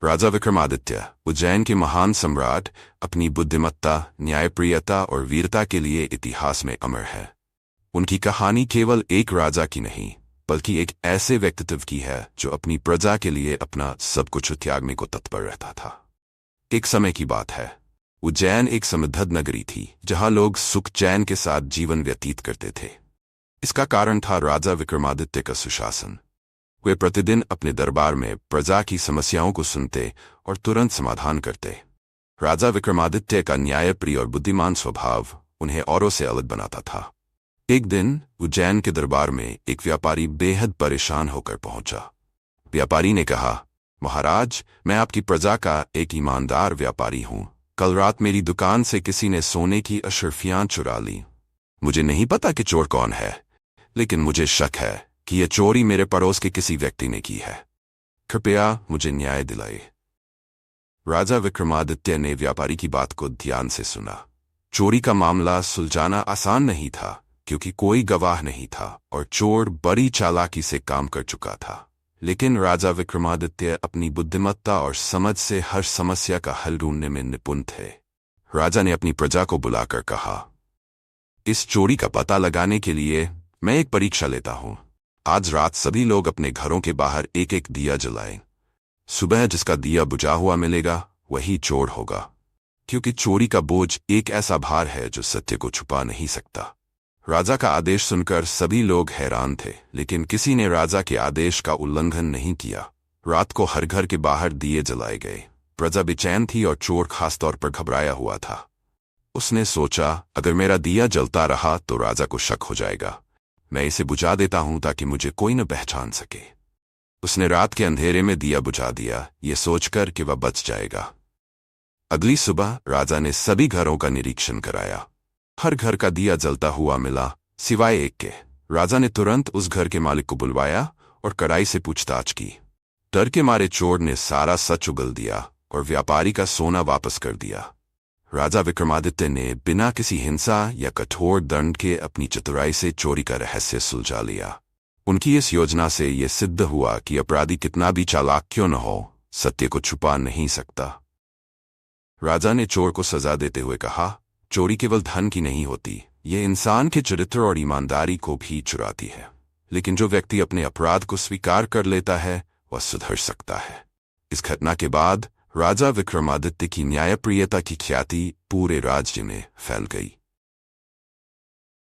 राजा विक्रमादित्य, उज्जैन के महान सम्राट, अपनी बुद्धिमत्ता, न्यायप्रियता और वीरता के लिए इतिहास में अमर है। उनकी कहानी केवल एक राजा की नहीं, बल्कि एक ऐसे व्यक्तित्व की है जो अपनी प्रजा के लिए अपना सब कुछ त्यागने को तत्पर रहता था। एक समय की बात है, उज्जैन एक समृद्ध नगरी थी जहां लोग सुख चैन के साथ जीवन व्यतीत करते थे। इसका कारण था राजा विक्रमादित्य का सुशासन। वे प्रतिदिन अपने दरबार में प्रजा की समस्याओं को सुनते और तुरंत समाधान करते। राजा विक्रमादित्य का न्यायप्रिय और बुद्धिमान स्वभाव उन्हें औरों से अलग बनाता था। एक दिन उज्जैन के दरबार में एक व्यापारी बेहद परेशान होकर पहुंचा। व्यापारी ने कहा, महाराज, मैं आपकी प्रजा का एक ईमानदार व्यापारी हूं। कल रात मेरी दुकान से किसी ने सोने की अशर्फियां चुरा ली। मुझे नहीं पता कि चोर कौन है, लेकिन मुझे शक है कि यह चोरी मेरे पड़ोस के किसी व्यक्ति ने की है। कृपया मुझे न्याय दिलाए। राजा विक्रमादित्य ने व्यापारी की बात को ध्यान से सुना। चोरी का मामला सुलझाना आसान नहीं था, क्योंकि कोई गवाह नहीं था और चोर बड़ी चालाकी से काम कर चुका था। लेकिन राजा विक्रमादित्य अपनी बुद्धिमत्ता और समझ से हर समस्या का हल ढूंढने में निपुण थे। राजा ने अपनी प्रजा को बुलाकर कहा, इस चोरी का पता लगाने के लिए मैं एक परीक्षा लेता हूं। आज रात सभी लोग अपने घरों के बाहर एक एक दिया जलाएं। सुबह जिसका दिया बुझा हुआ मिलेगा वही चोर होगा, क्योंकि चोरी का बोझ एक ऐसा भार है जो सत्य को छुपा नहीं सकता। राजा का आदेश सुनकर सभी लोग हैरान थे, लेकिन किसी ने राजा के आदेश का उल्लंघन नहीं किया। रात को हर घर के बाहर दिए जलाए गए। प्रजा बेचैन थी और चोर खासतौर पर घबराया हुआ था। उसने सोचा, अगर मेरा दिया जलता रहा तो राजा को शक हो जाएगा। मैं इसे बुझा देता हूं ताकि मुझे कोई न पहचान सके। उसने रात के अंधेरे में दिया बुझा दिया, ये सोचकर कि वह बच जाएगा। अगली सुबह राजा ने सभी घरों का निरीक्षण कराया। हर घर का दिया जलता हुआ मिला, सिवाय एक के। राजा ने तुरंत उस घर के मालिक को बुलवाया और कड़ाई से पूछताछ की। डर के मारे चोर ने सारा सच उगल दिया और व्यापारी का सोना वापस कर दिया। राजा विक्रमादित्य ने बिना किसी हिंसा या कठोर दंड के अपनी चतुराई से चोरी का रहस्य सुलझा लिया। उनकी इस योजना से यह सिद्ध हुआ कि अपराधी कितना भी चालाक क्यों न हो, सत्य को छुपा नहीं सकता। राजा ने चोर को सजा देते हुए कहा, चोरी केवल धन की नहीं होती, ये इंसान के चरित्र और ईमानदारी को भी चुराती है। लेकिन जो व्यक्ति अपने अपराध को स्वीकार कर लेता है वह सुधर सकता है। इस घटना के बाद राजा विक्रमादित्य की न्यायप्रियता की ख्याति पूरे राज्य में फैल गई।